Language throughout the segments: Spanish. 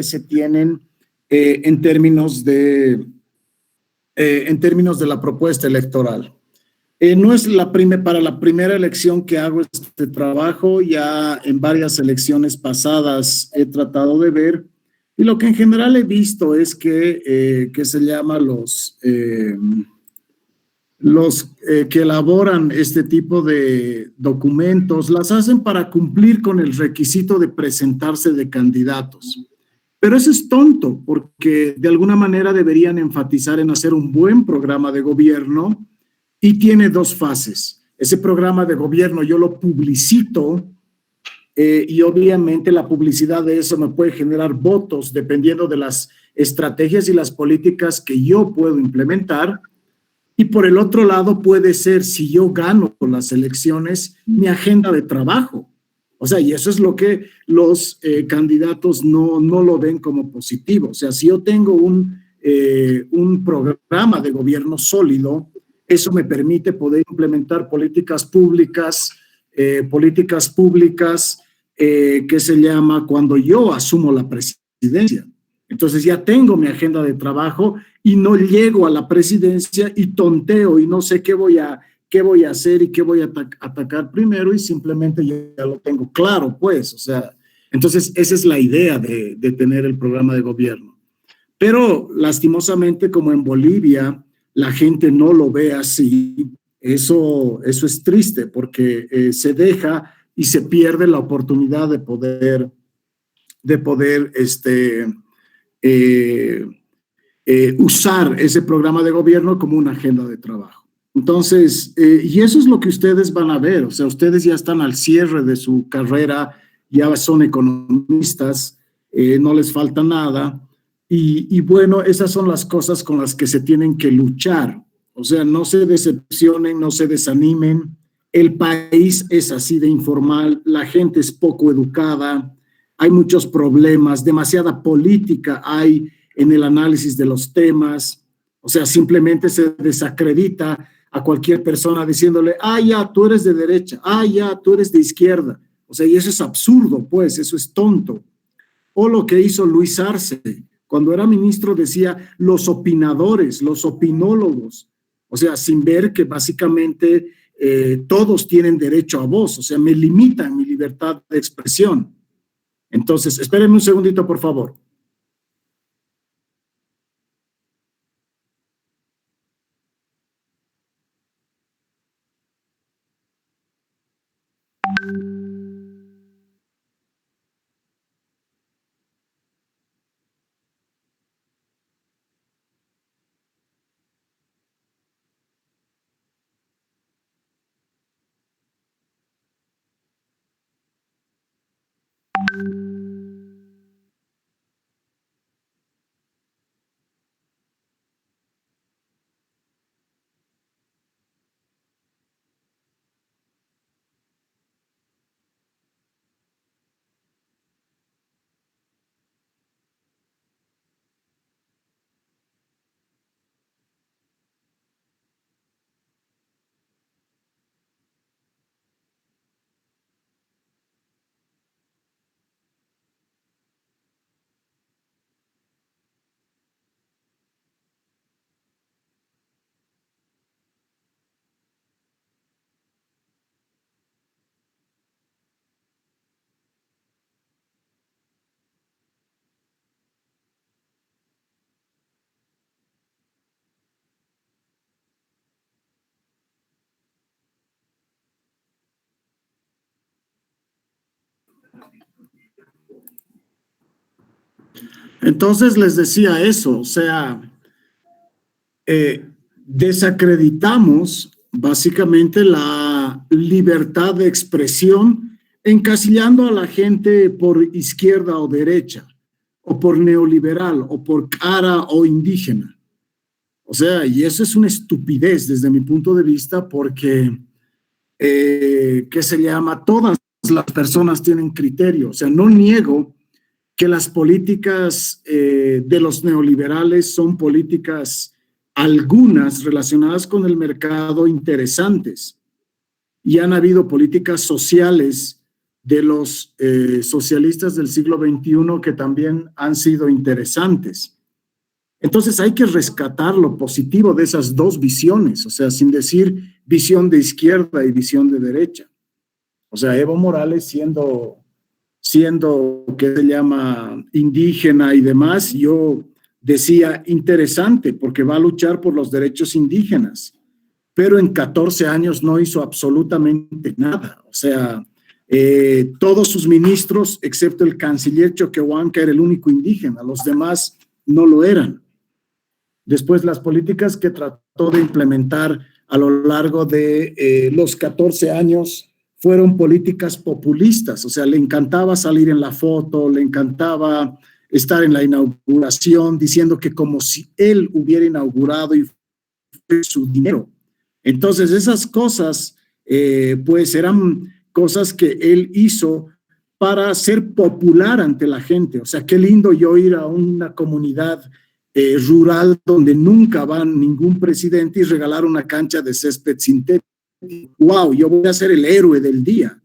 se tienen en términos de la propuesta electoral. No es para la primera elección que hago este trabajo, ya en varias elecciones pasadas he tratado de ver, y lo que en general he visto es que se llama los que elaboran este tipo de documentos, las hacen para cumplir con el requisito de presentarse de candidatos. Pero eso es tonto, porque de alguna manera deberían enfatizar en hacer un buen programa de gobierno, y tiene dos fases. Ese programa de gobierno yo lo publicito, y obviamente la publicidad de eso me puede generar votos dependiendo de las estrategias y las políticas que yo puedo implementar. Y por el otro lado puede ser, si yo gano las elecciones, mi agenda de trabajo. O sea, y eso es lo que los candidatos no lo ven como positivo. O sea, si yo tengo un programa de gobierno sólido, eso me permite poder implementar políticas públicas que se llama cuando yo asumo la presidencia. Entonces ya tengo mi agenda de trabajo y no llego a la presidencia y tonteo y no sé qué voy a hacer y qué voy a atacar primero, y simplemente ya lo tengo claro, pues. O sea, entonces esa es la idea de tener el programa de gobierno. Pero lastimosamente, como en Bolivia, la gente no lo ve así. Eso es triste, porque se deja y se pierde la oportunidad de poder usar ese programa de gobierno como una agenda de trabajo. Entonces, y eso es lo que ustedes van a ver. O sea, ustedes ya están al cierre de su carrera, ya son economistas, no les falta nada. Y bueno, esas son las cosas con las que se tienen que luchar. O sea, no se decepcionen, no se desanimen. El país es así de informal, la gente es poco educada, hay muchos problemas, demasiada política hay en el análisis de los temas. O sea, simplemente se desacredita a cualquier persona diciéndole, ya, tú eres de derecha, ya, tú eres de izquierda. O sea, y eso es absurdo, pues, eso es tonto. O lo que hizo Luis Arce, cuando era ministro, decía los opinadores, los opinólogos. O sea, sin ver que básicamente todos tienen derecho a voz. O sea, me limitan mi libertad de expresión. Entonces, espérenme un segundito, por favor. Entonces les decía eso, o sea, desacreditamos básicamente la libertad de expresión, encasillando a la gente por izquierda o derecha, o por neoliberal, o por cara o indígena. O sea, y eso es una estupidez desde mi punto de vista, porque, ¿qué se llama? Todas las personas tienen criterio. O sea, no niego que las políticas de los neoliberales son políticas, algunas relacionadas con el mercado, interesantes. Y han habido políticas sociales de los socialistas del siglo XXI que también han sido interesantes. Entonces hay que rescatar lo positivo de esas dos visiones, o sea, sin decir visión de izquierda y visión de derecha. O sea, Evo Morales siendo que se llama indígena y demás, yo decía interesante porque va a luchar por los derechos indígenas, pero en 14 años no hizo absolutamente nada. O sea, todos sus ministros, excepto el canciller Choquehuanca, era el único indígena, los demás no lo eran. Después, las políticas que trató de implementar a lo largo de los 14 años fueron políticas populistas, o sea, le encantaba salir en la foto, le encantaba estar en la inauguración, diciendo que como si él hubiera inaugurado y fue su dinero. Entonces, esas cosas, pues eran cosas que él hizo para ser popular ante la gente. O sea, qué lindo yo ir a una comunidad rural donde nunca va ningún presidente y regalar una cancha de césped sintético. ¡Wow! Yo voy a ser el héroe del día.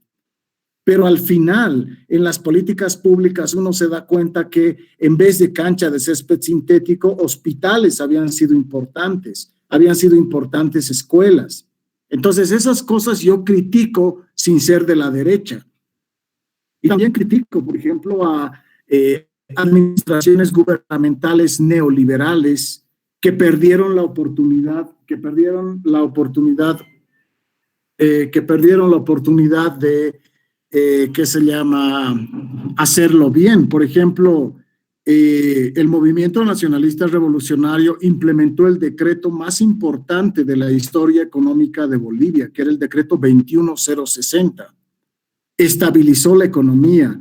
Pero al final, en las políticas públicas, uno se da cuenta que en vez de cancha de césped sintético, hospitales habían sido importantes escuelas. Entonces, esas cosas yo critico sin ser de la derecha. Y también critico, por ejemplo, a administraciones gubernamentales neoliberales que perdieron la oportunidad de que se llama hacerlo bien. Por ejemplo, el movimiento nacionalista revolucionario implementó el decreto más importante de la historia económica de Bolivia, que era el decreto 21060. Estabilizó la economía,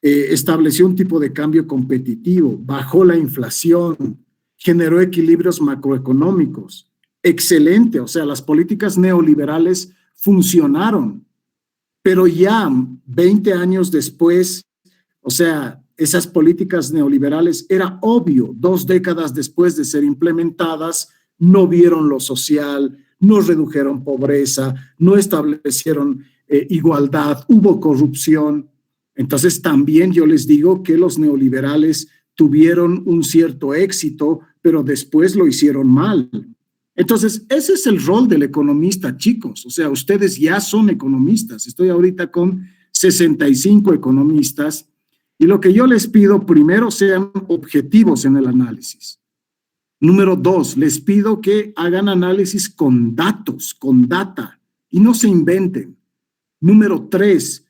estableció un tipo de cambio competitivo, bajó la inflación, generó equilibrios macroeconómicos. Excelente, o sea, las políticas neoliberales funcionaron, pero ya 20 años después, o sea, esas políticas neoliberales, era obvio, 2 décadas después de ser implementadas, no vieron lo social, no redujeron pobreza, no establecieron igualdad, hubo corrupción. Entonces también yo les digo que los neoliberales tuvieron un cierto éxito, pero después lo hicieron mal. Entonces, ese es el rol del economista, chicos. O sea, ustedes ya son economistas. Estoy ahorita con 65 economistas y lo que yo les pido, primero, sean objetivos en el análisis. Número 2, les pido que hagan análisis con datos, con data, y no se inventen. Número 3,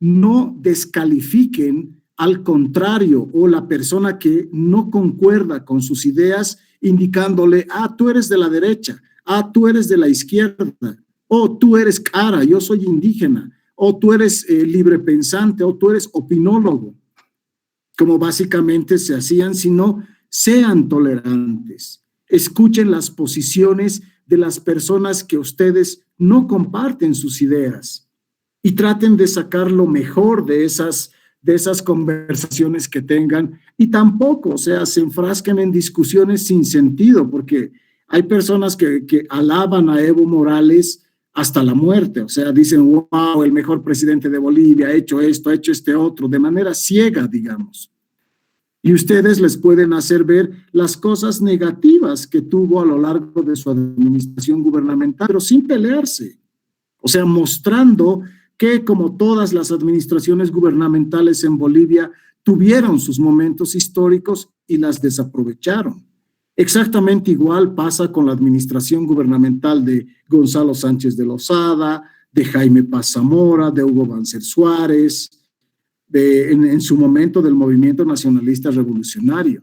no descalifiquen al contrario o la persona que no concuerda con sus ideas, indicándole, tú eres de la derecha, tú eres de la izquierda, o tú eres cara, yo soy indígena, o tú eres libre pensante, o tú eres opinólogo, como básicamente se hacían, sino sean tolerantes, escuchen las posiciones de las personas que ustedes no comparten sus ideas y traten de sacar lo mejor de esas conversaciones que tengan, y tampoco, o sea, se enfrasquen en discusiones sin sentido, porque hay personas que alaban a Evo Morales hasta la muerte, o sea, dicen, wow, el mejor presidente de Bolivia ha hecho esto, ha hecho este otro, de manera ciega, digamos. Y ustedes les pueden hacer ver las cosas negativas que tuvo a lo largo de su administración gubernamental, pero sin pelearse, o sea, mostrando que como todas las administraciones gubernamentales en Bolivia tuvieron sus momentos históricos y las desaprovecharon. Exactamente igual pasa con la administración gubernamental de Gonzalo Sánchez de Lozada, de Jaime Paz Zamora, de Hugo Banzer Suárez, en su momento del movimiento nacionalista revolucionario.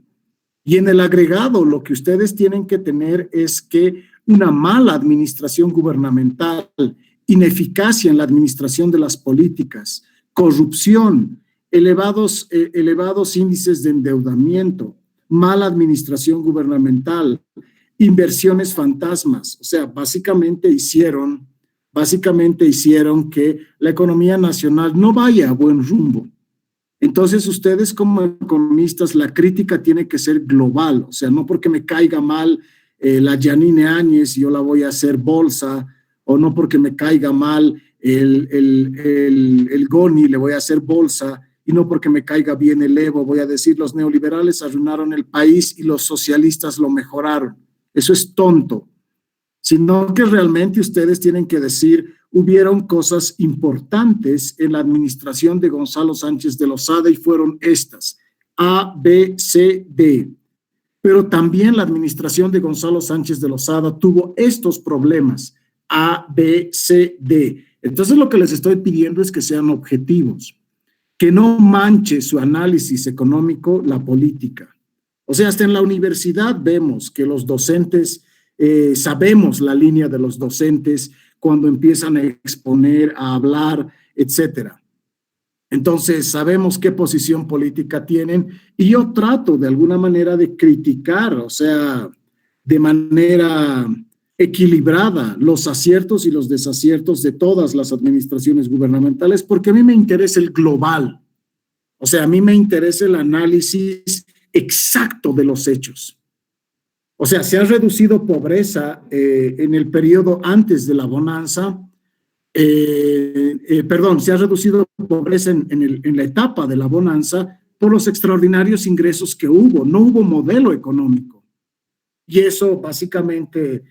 Y en el agregado, lo que ustedes tienen que tener es que una mala administración gubernamental, ineficacia en la administración de las políticas, corrupción, elevados índices de endeudamiento, mala administración gubernamental, inversiones fantasmas, o sea, básicamente hicieron que la economía nacional no vaya a buen rumbo. Entonces, ustedes como economistas, la crítica tiene que ser global, o sea, no porque me caiga mal la Yanine Áñez, yo la voy a hacer bolsa, o no porque me caiga mal el GONI, le voy a hacer bolsa, y no porque me caiga bien el Evo, voy a decir los neoliberales arruinaron el país y los socialistas lo mejoraron. Eso es tonto. Sino que realmente ustedes tienen que decir, hubieron cosas importantes en la administración de Gonzalo Sánchez de Lozada y fueron estas, A, B, C, D. Pero también la administración de Gonzalo Sánchez de Lozada tuvo estos problemas, A, B, C, D. Entonces lo que les estoy pidiendo es que sean objetivos, que no manche su análisis económico la política. O sea, hasta en la universidad vemos que los docentes, sabemos la línea de los docentes cuando empiezan a exponer, a hablar, etcétera. Entonces, sabemos qué posición política tienen y yo trato de alguna manera de criticar, o sea, de manera equilibrada los aciertos y los desaciertos de todas las administraciones gubernamentales, porque a mí me interesa el global. O sea, a mí me interesa el análisis exacto de los hechos. O sea, se ha reducido pobreza en el periodo antes de la bonanza, se ha reducido pobreza en la etapa de la bonanza por los extraordinarios ingresos que hubo. No hubo modelo económico. Y eso básicamente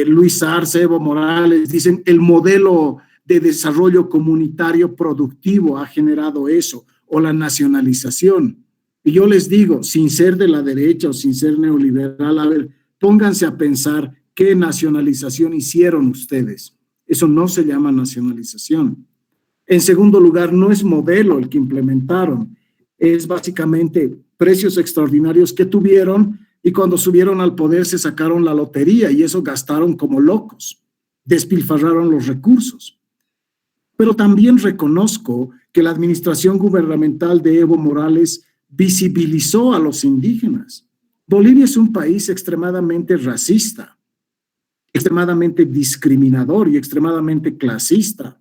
Luis Arce, Evo Morales, dicen el modelo de desarrollo comunitario productivo ha generado eso, o la nacionalización. Y yo les digo, sin ser de la derecha o sin ser neoliberal, a ver, pónganse a pensar qué nacionalización hicieron ustedes. Eso no se llama nacionalización. En segundo lugar, no es modelo el que implementaron, es básicamente precios extraordinarios que tuvieron y cuando subieron al poder se sacaron la lotería y eso gastaron como locos, despilfarraron los recursos. Pero también reconozco que la administración gubernamental de Evo Morales visibilizó a los indígenas. Bolivia es un país extremadamente racista, extremadamente discriminador y extremadamente clasista.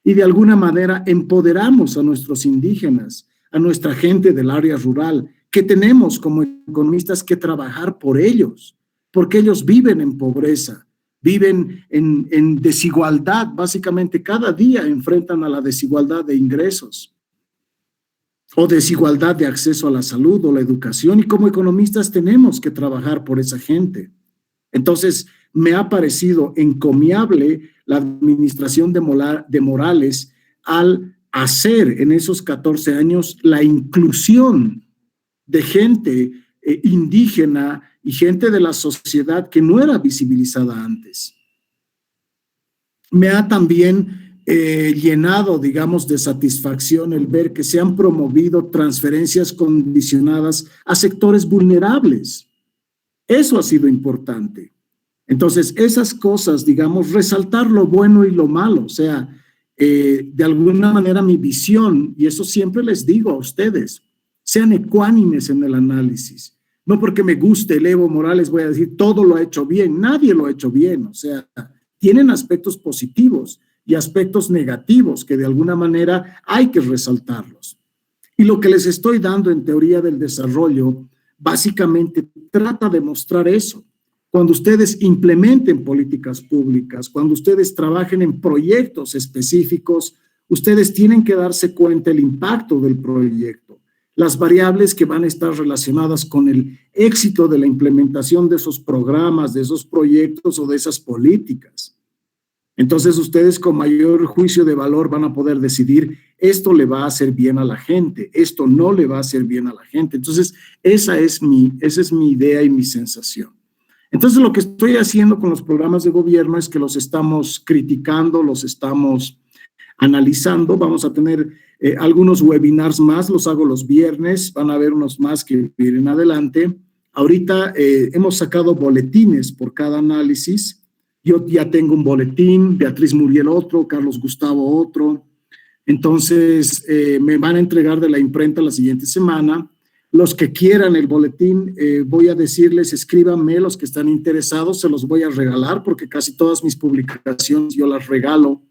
Y de alguna manera empoderamos a nuestros indígenas, a nuestra gente del área rural, que tenemos como economistas que trabajar por ellos, porque ellos viven en pobreza, viven en desigualdad, básicamente cada día enfrentan a la desigualdad de ingresos o desigualdad de acceso a la salud o la educación, y como economistas tenemos que trabajar por esa gente. Entonces, me ha parecido encomiable la administración de Morales al hacer en esos 14 años la inclusión de gente indígena y gente de la sociedad que no era visibilizada antes. Me ha también llenado, digamos, de satisfacción el ver que se han promovido transferencias condicionadas a sectores vulnerables. Eso ha sido importante. Entonces, esas cosas, digamos, resaltar lo bueno y lo malo, o sea, de alguna manera mi visión, y eso siempre les digo a ustedes, sean ecuánimes en el análisis. No porque me guste el Evo Morales voy a decir todo lo ha hecho bien, nadie lo ha hecho bien, o sea, tienen aspectos positivos y aspectos negativos que de alguna manera hay que resaltarlos. Y lo que les estoy dando en teoría del desarrollo, básicamente trata de mostrar eso. Cuando ustedes implementen políticas públicas, cuando ustedes trabajen en proyectos específicos, ustedes tienen que darse cuenta del impacto del proyecto, las variables que van a estar relacionadas con el éxito de la implementación de esos programas, de esos proyectos o de esas políticas. Entonces ustedes con mayor juicio de valor van a poder decidir esto le va a hacer bien a la gente, esto no le va a hacer bien a la gente. Entonces esa es mi idea y mi sensación. Entonces lo que estoy haciendo con los programas de gobierno es que los estamos criticando, los estamos analizando. Vamos a tener algunos webinars más, los hago los viernes, van a haber unos más que vienen adelante. Ahorita hemos sacado boletines por cada análisis. Yo ya tengo un boletín, Beatriz Muriel otro, Carlos Gustavo otro. Entonces me van a entregar de la imprenta la siguiente semana. Los que quieran el boletín, voy a decirles, escríbanme, los que están interesados, se los voy a regalar porque casi todas mis publicaciones yo las regalo,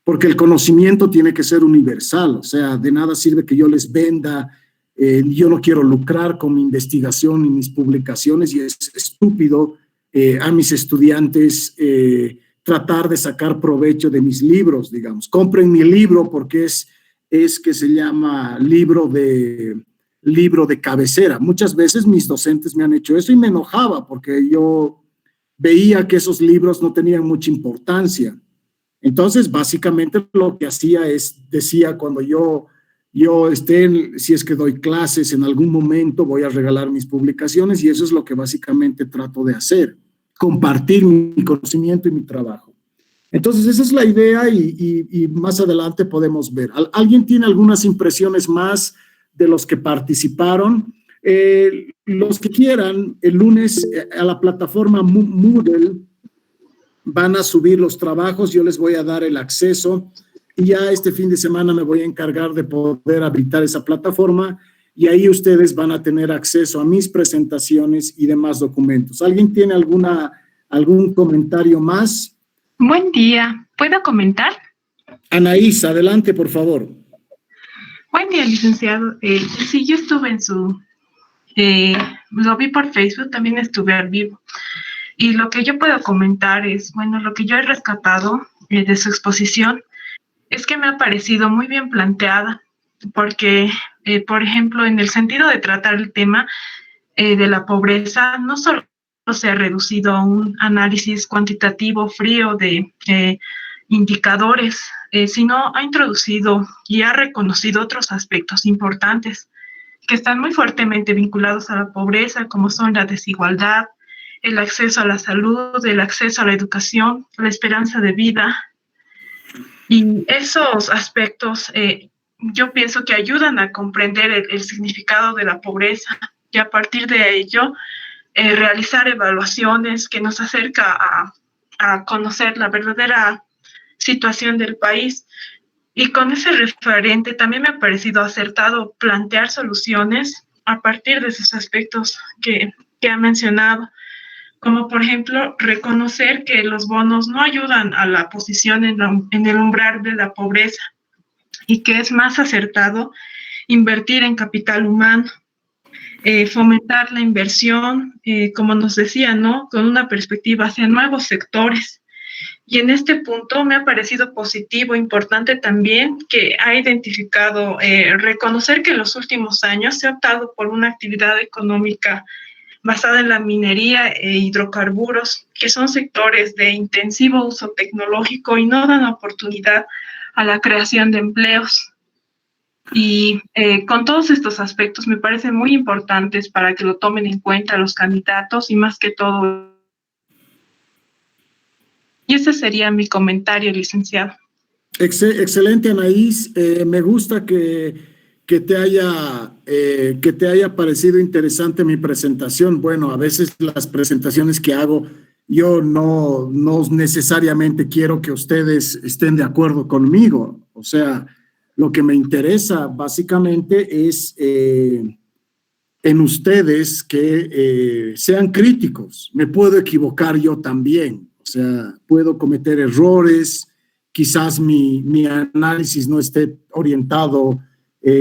porque el conocimiento tiene que ser universal, o sea, de nada sirve que yo les venda, yo no quiero lucrar con mi investigación y mis publicaciones y es estúpido a mis estudiantes tratar de sacar provecho de mis libros, digamos. Compren mi libro porque es que se llama libro de cabecera. Muchas veces mis docentes me han hecho eso y me enojaba porque yo veía que esos libros no tenían mucha importancia. Entonces, básicamente lo que hacía decía cuando yo si es que doy clases en algún momento, voy a regalar mis publicaciones y eso es lo que básicamente trato de hacer, compartir mi conocimiento y mi trabajo. Entonces, esa es la idea y más adelante podemos ver. ¿Alguien tiene algunas impresiones más de los que participaron? Los que quieran, el lunes a la plataforma Moodle van a subir los trabajos, yo les voy a dar el acceso y ya este fin de semana me voy a encargar de poder habilitar esa plataforma y ahí ustedes van a tener acceso a mis presentaciones y demás documentos. ¿Alguien tiene algún comentario más? Buen día, ¿puedo comentar? Anaís, adelante, por favor. Buen día, licenciado. Sí, yo estuve lo vi por Facebook, también estuve al vivo. Y lo que yo puedo comentar es, bueno, lo que yo he rescatado de su exposición es que me ha parecido muy bien planteada, porque, por ejemplo, en el sentido de tratar el tema de la pobreza, no solo se ha reducido a un análisis cuantitativo frío de indicadores, sino ha introducido y ha reconocido otros aspectos importantes que están muy fuertemente vinculados a la pobreza, como son la desigualdad, el acceso a la salud, el acceso a la educación, la esperanza de vida. Y esos aspectos yo pienso que ayudan a comprender el significado de la pobreza y a partir de ello realizar evaluaciones que nos acerca a conocer la verdadera situación del país. Y con ese referente también me ha parecido acertado plantear soluciones a partir de esos aspectos que ha mencionado, como por ejemplo reconocer que los bonos no ayudan a la posición en el umbral de la pobreza y que es más acertado invertir en capital humano, fomentar la inversión, como nos decía, ¿no? Con una perspectiva hacia nuevos sectores. Y en este punto me ha parecido positivo, importante también que ha identificado, reconocer que en los últimos años se ha optado por una actividad económica basada en la minería e hidrocarburos, que son sectores de intensivo uso tecnológico y no dan oportunidad a la creación de empleos. Y con todos estos aspectos me parecen muy importantes para que lo tomen en cuenta los candidatos y más que todo. Y ese sería mi comentario, licenciado. Excelente, Anaís. Me gusta que te haya parecido interesante mi presentación. Bueno, a veces las presentaciones que hago, yo no necesariamente quiero que ustedes estén de acuerdo conmigo. O sea, lo que me interesa básicamente es en ustedes que sean críticos. Me puedo equivocar yo también. O sea, puedo cometer errores, quizás mi análisis no esté orientado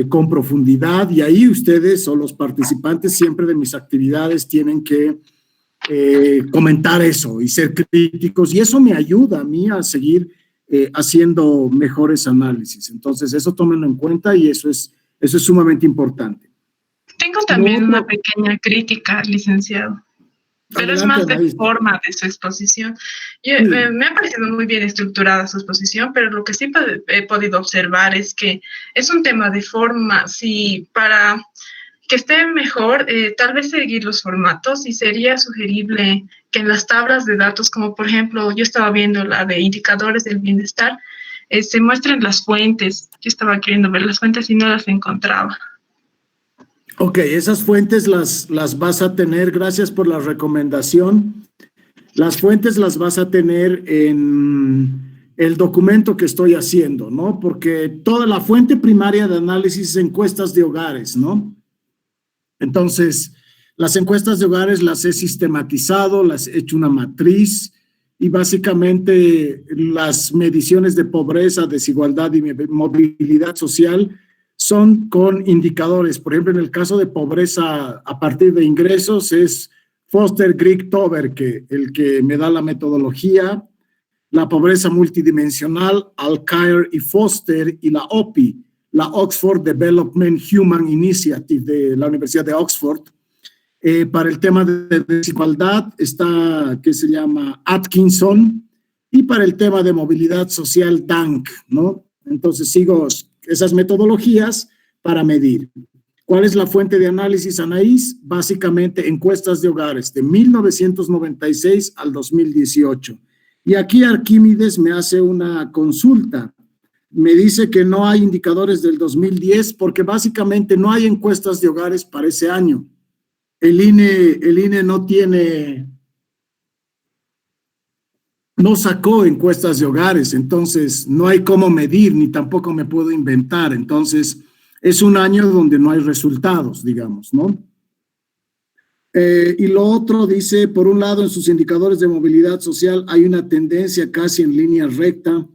con profundidad y ahí ustedes o los participantes siempre de mis actividades tienen que comentar eso y ser críticos y eso me ayuda a mí a seguir haciendo mejores análisis. Entonces, eso tómenlo en cuenta y eso es sumamente importante. Tengo también una pequeña crítica, licenciado. Pero adelante, es más de forma de su exposición. Me ha parecido muy bien estructurada su exposición, pero lo que sí he podido observar es que es un tema de forma. Si para que esté mejor, tal vez seguir los formatos y sería sugerible que en las tablas de datos, como por ejemplo, yo estaba viendo la de indicadores del bienestar, se muestren las fuentes. Yo estaba queriendo ver las fuentes y no las encontraba. Ok, esas fuentes las vas a tener, gracias por la recomendación. Las fuentes las vas a tener en el documento que estoy haciendo, ¿no? Porque toda la fuente primaria de análisis es encuestas de hogares, ¿no? Entonces, las encuestas de hogares las he sistematizado, las he hecho una matriz y básicamente las mediciones de pobreza, desigualdad y movilidad social son con indicadores. Por ejemplo, en el caso de pobreza a partir de ingresos es Foster Grigg Tober, el que me da la metodología. la pobreza multidimensional, Al-Khair y Foster, y la OPI, la Oxford Development Human Initiative de la Universidad de Oxford. Para el tema de desigualdad está, que se llama Atkinson, y para el tema de movilidad social, Dank, ¿no? Entonces sigo esas metodologías para medir. ¿Cuál es la fuente de análisis, Anaís? Básicamente encuestas de hogares de 1996 al 2018. Y aquí Arquímedes me hace una consulta. Me dice que no hay indicadores del 2010 porque básicamente no hay encuestas de hogares para ese año. El INE no sacó encuestas de hogares, entonces no hay cómo medir, ni tampoco me puedo inventar. Entonces, es un año donde no hay resultados, digamos, ¿no? Y lo otro dice, por un lado, en sus indicadores de movilidad social hay una tendencia casi en línea recta,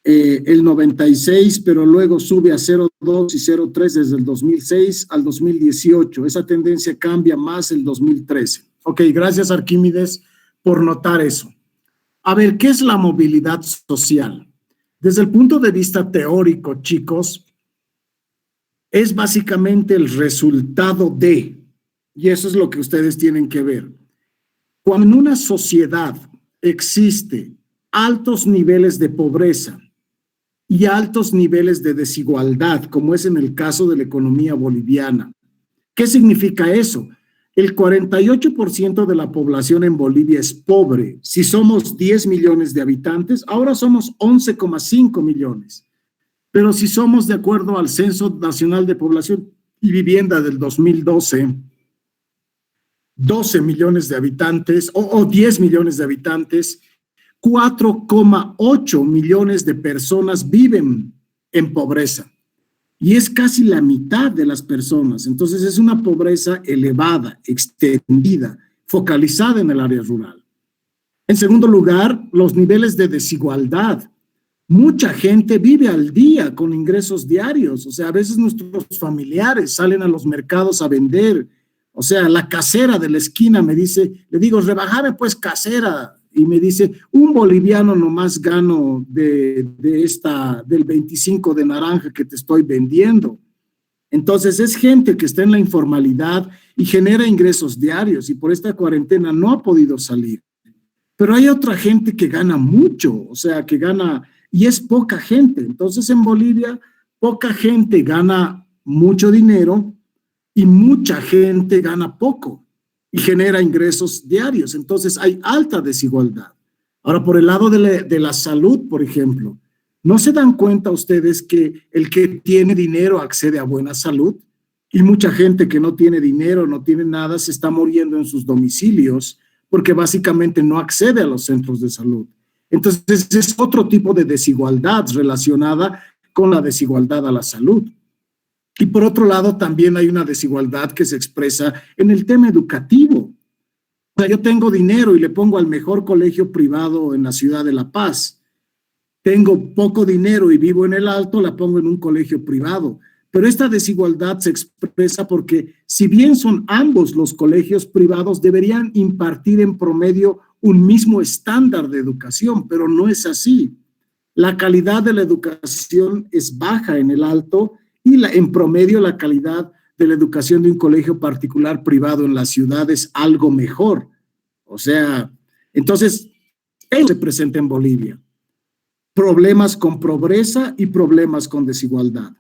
el 96, pero luego sube a 0,2 y 0,3 desde el 2006 al 2018. Esa tendencia cambia más el 2013. Ok, gracias Arquímedes por notar eso. A ver, ¿qué es la movilidad social? Desde el punto de vista teórico, chicos, es básicamente el resultado de, y eso es lo que ustedes tienen que ver. Cuando en una sociedad existe altos niveles de pobreza y altos niveles de desigualdad, como es en el caso de la economía boliviana, ¿qué significa eso? El 48% de la población en Bolivia es pobre. Si somos 10 millones de habitantes, ahora somos 11,5 millones. Pero si somos, de acuerdo al Censo Nacional de Población y Vivienda del 2012, 12 millones de habitantes o 10 millones de habitantes, 4,8 millones de personas viven en pobreza. Y es casi la mitad de las personas. Entonces es una pobreza elevada, extendida, focalizada en el área rural. En segundo lugar, los niveles de desigualdad. Mucha gente vive al día con ingresos diarios. O sea, a veces nuestros familiares salen a los mercados a vender. O sea, la casera de la esquina me dice, le digo, rebájame pues casera. Y me dice, un boliviano nomás gano del 25 de naranja que te estoy vendiendo. Entonces es gente que está en la informalidad y genera ingresos diarios y por esta cuarentena no ha podido salir. Pero hay otra gente que gana mucho, o sea, que gana, y es poca gente. Entonces en Bolivia, poca gente gana mucho dinero y mucha gente gana poco y genera ingresos diarios. Entonces hay alta desigualdad. Ahora, por el lado de la salud, por ejemplo, ¿no se dan cuenta ustedes que el que tiene dinero accede a buena salud? Y mucha gente que no tiene dinero, no tiene nada, se está muriendo en sus domicilios porque básicamente no accede a los centros de salud. Entonces, es otro tipo de desigualdad relacionada con la desigualdad a la salud. Y por otro lado, también hay una desigualdad que se expresa en el tema educativo. O sea, yo tengo dinero y le pongo al mejor colegio privado en la ciudad de La Paz. Tengo poco dinero y vivo en el Alto, la pongo en un colegio privado. Pero esta desigualdad se expresa porque si bien son ambos los colegios privados, deberían impartir en promedio un mismo estándar de educación, pero no es así. La calidad de la educación es baja en el Alto y en promedio la calidad de la educación de un colegio particular privado en la ciudad es algo mejor. O sea, entonces, eso se presenta en Bolivia. Problemas con pobreza y problemas con desigualdad.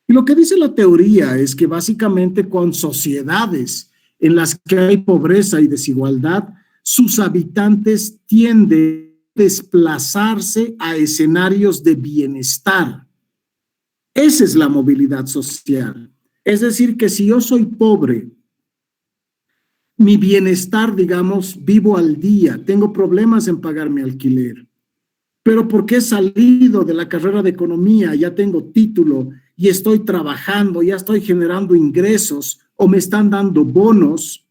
Y lo que dice la teoría es que básicamente con sociedades en las que hay pobreza y desigualdad, sus habitantes tienden a desplazarse a escenarios de bienestar. Esa es la movilidad social. Es decir, que si yo soy pobre, mi bienestar, digamos, vivo al día, tengo problemas en pagar mi alquiler, pero porque he salido de la carrera de economía, ya tengo título y estoy trabajando, ya estoy generando ingresos o me están dando bonos,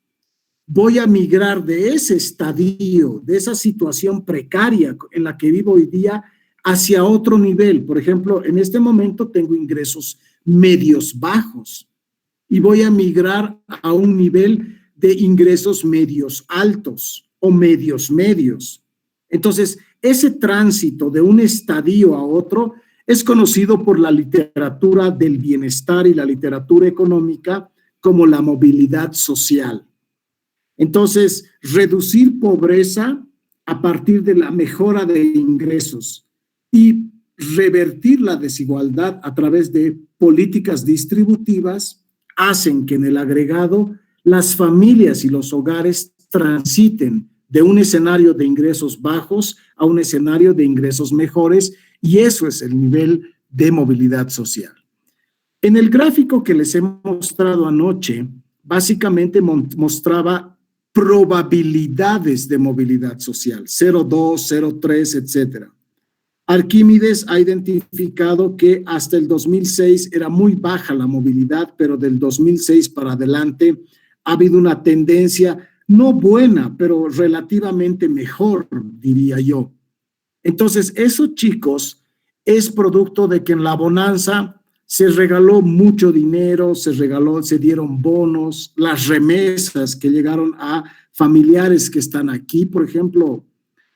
voy a migrar de ese estadio, de esa situación precaria en la que vivo hoy día, hacia otro nivel. Por ejemplo, en este momento tengo ingresos medios bajos y voy a migrar a un nivel de ingresos medios altos o medios medios. Entonces, ese tránsito de un estadio a otro es conocido por la literatura del bienestar y la literatura económica como la movilidad social. Entonces, reducir pobreza a partir de la mejora de ingresos y revertir la desigualdad a través de políticas distributivas hacen que en el agregado las familias y los hogares transiten de un escenario de ingresos bajos a un escenario de ingresos mejores, y eso es el nivel de movilidad social. En el gráfico que les he mostrado anoche, básicamente mostraba probabilidades de movilidad social, 0,2, 0,3, etcétera. Arquímedes ha identificado que hasta el 2006 era muy baja la movilidad, pero del 2006 para adelante ha habido una tendencia no buena, pero relativamente mejor, diría yo. Entonces, eso, chicos, es producto de que en la bonanza se regaló mucho dinero, se dieron bonos, las remesas que llegaron a familiares que están aquí, por ejemplo,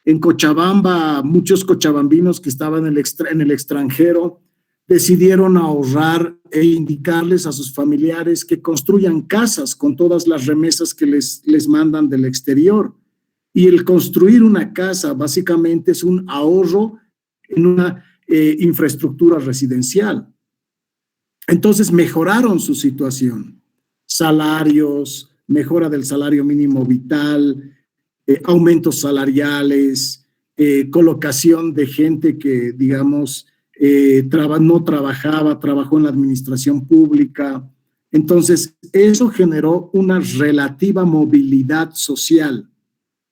en Cochabamba, muchos cochabambinos que estaban en el extranjero decidieron ahorrar e indicarles a sus familiares que construyan casas con todas las remesas que les mandan del exterior. Y el construir una casa básicamente es un ahorro en una infraestructura residencial. Entonces mejoraron su situación, salarios, mejora del salario mínimo vital, aumentos salariales, colocación de gente que, digamos, no trabajaba, trabajó en la administración pública. Entonces, eso generó una relativa movilidad social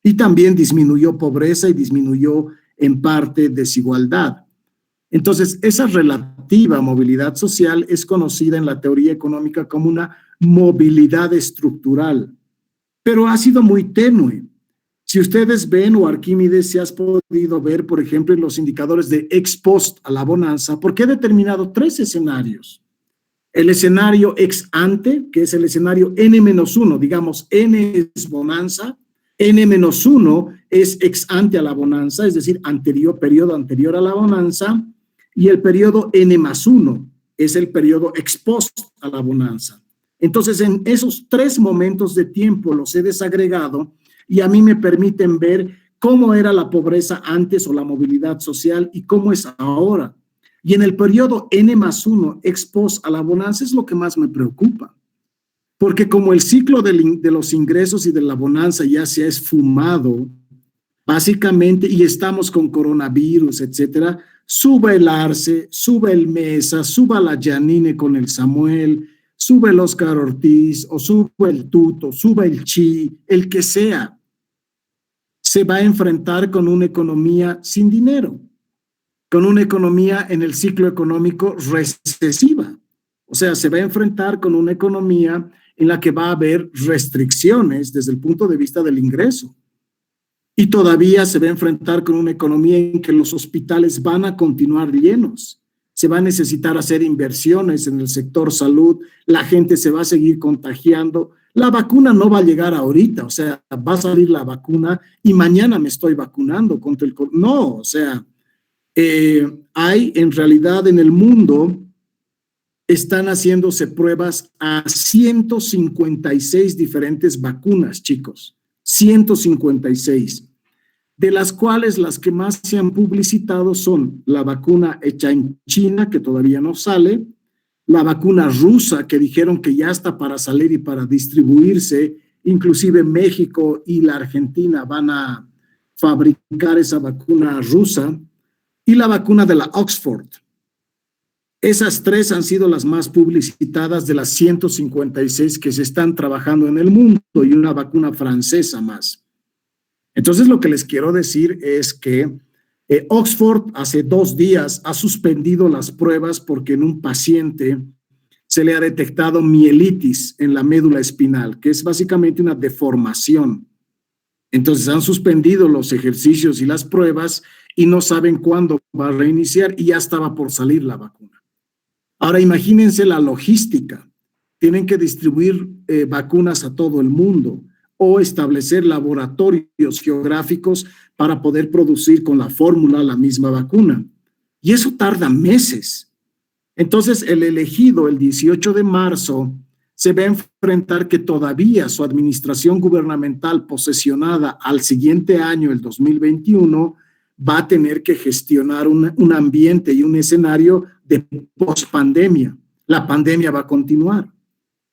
y también disminuyó pobreza y disminuyó en parte desigualdad. Entonces, esa relativa movilidad social es conocida en la teoría económica como una movilidad estructural, pero ha sido muy tenue. Si ustedes ven, o Arquímedes, si has podido ver, por ejemplo, en los indicadores de ex post a la bonanza, porque he determinado 3 escenarios. El escenario ex ante, que es el escenario N-1, digamos, N es bonanza, N-1 es ex ante a la bonanza, es decir, periodo anterior a la bonanza, y el periodo N+1 es el periodo ex post a la bonanza. Entonces, en esos 3 momentos de tiempo los he desagregado y a mí me permiten ver cómo era la pobreza antes o la movilidad social y cómo es ahora. Y en el periodo N+1 ex post a la bonanza es lo que más me preocupa. Porque como el ciclo de los ingresos y de la bonanza ya se ha esfumado, básicamente, y estamos con coronavirus, etcétera, sube el Arce, sube el Mesa, suba la Yanine con el Samuel, sube el Oscar Ortiz, o sube el Tuto, sube el Chi, el que sea, se va a enfrentar con una economía sin dinero, con una economía en el ciclo económico recesiva. O sea, se va a enfrentar con una economía en la que va a haber restricciones desde el punto de vista del ingreso. Y todavía se va a enfrentar con una economía en que los hospitales van a continuar llenos. Se va a necesitar hacer inversiones en el sector salud, la gente se va a seguir contagiando. La vacuna no va a llegar ahorita, o sea, va a salir la vacuna y mañana me estoy vacunando contra el COVID. No, o sea, hay en realidad en el mundo, están haciéndose pruebas a 156 diferentes vacunas, chicos, 156, de las cuales las que más se han publicitado son la vacuna hecha en China, que todavía no sale, la vacuna rusa, que dijeron que ya está para salir y para distribuirse, inclusive México y la Argentina van a fabricar esa vacuna rusa, y la vacuna de la Oxford. Esas 3 han sido las más publicitadas de las 156 que se están trabajando en el mundo, y una vacuna francesa más. Entonces, lo que les quiero decir es que Oxford hace 2 días ha suspendido las pruebas porque en un paciente se le ha detectado mielitis en la médula espinal, que es básicamente una deformación. Entonces, han suspendido los ejercicios y las pruebas y no saben cuándo va a reiniciar, y ya estaba por salir la vacuna. Ahora imagínense la logística. Tienen que distribuir vacunas a todo el mundo. o establecer laboratorios geográficos para poder producir con la fórmula la misma vacuna. Y eso tarda meses. Entonces, el elegido el 18 de marzo se va a enfrentar que todavía su administración gubernamental posesionada al siguiente año, el 2021, va a tener que gestionar un ambiente y un escenario de pospandemia. La pandemia va a continuar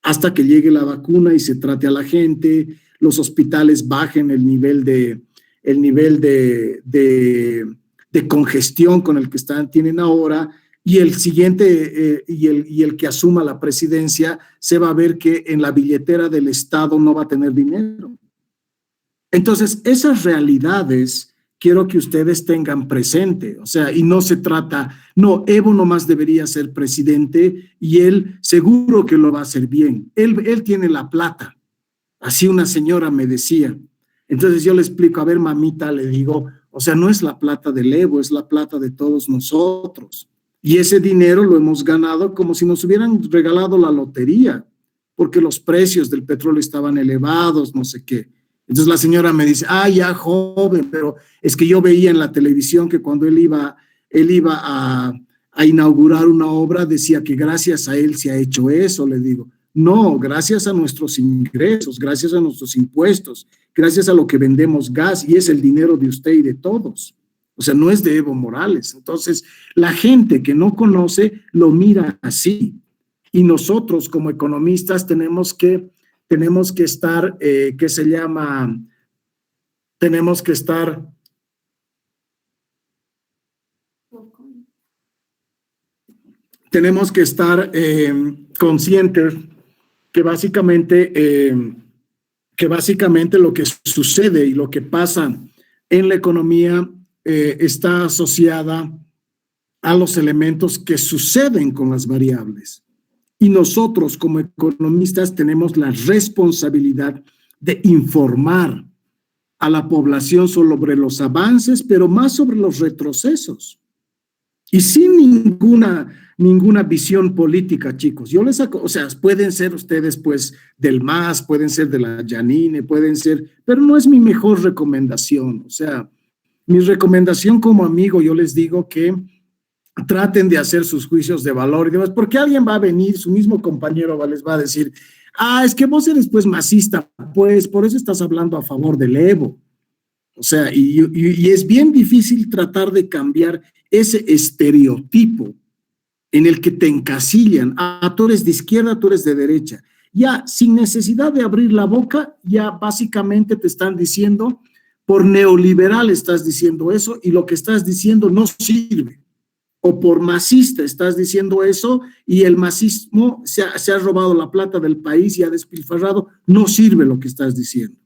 hasta que llegue la vacuna y se trate a la gente, los hospitales bajen el nivel de congestión con el que tienen ahora, y el siguiente, y el que asuma la presidencia, se va a ver que en la billetera del Estado no va a tener dinero. Entonces, esas realidades quiero que ustedes tengan presente, o sea, y no se trata, no, Evo nomás debería ser presidente y él seguro que lo va a hacer bien. Él tiene la plata, así una señora me decía. Entonces yo le explico, a ver, mamita, le digo, o sea, no es la plata del Evo, es la plata de todos nosotros. Y ese dinero lo hemos ganado como si nos hubieran regalado la lotería, porque los precios del petróleo estaban elevados, no sé qué. Entonces la señora me dice, ya joven, pero es que yo veía en la televisión que cuando él iba a inaugurar una obra, decía que gracias a él se ha hecho eso. Le digo, no, gracias a nuestros ingresos, gracias a nuestros impuestos, gracias a lo que vendemos gas, y es el dinero de usted y de todos. O sea, no es de Evo Morales. Entonces, la gente que no conoce lo mira así. Y nosotros como economistas tenemos que estar, conscientes que básicamente lo que sucede y lo que pasa en la economía está asociada a los elementos que suceden con las variables. Y nosotros como economistas tenemos la responsabilidad de informar a la población sobre los avances, pero más sobre los retrocesos. Y sin ninguna visión política, chicos. Yo les saco, o sea, pueden ser ustedes pues del MAS, pueden ser de la Yanine, pueden ser, pero no es mi mejor recomendación. O sea, mi recomendación como amigo, yo les digo que traten de hacer sus juicios de valor y demás, porque alguien va a venir, su mismo compañero les va a decir, es que vos eres pues masista, pues por eso estás hablando a favor del Evo. O sea, y es bien difícil tratar de cambiar ese estereotipo en el que te encasillan. Tú eres de izquierda, tú eres de derecha. Ya, sin necesidad de abrir la boca, ya básicamente te están diciendo, por neoliberal estás diciendo eso y lo que estás diciendo no sirve. O por masista estás diciendo eso y el masismo se ha robado la plata del país y ha despilfarrado, no sirve lo que estás diciendo.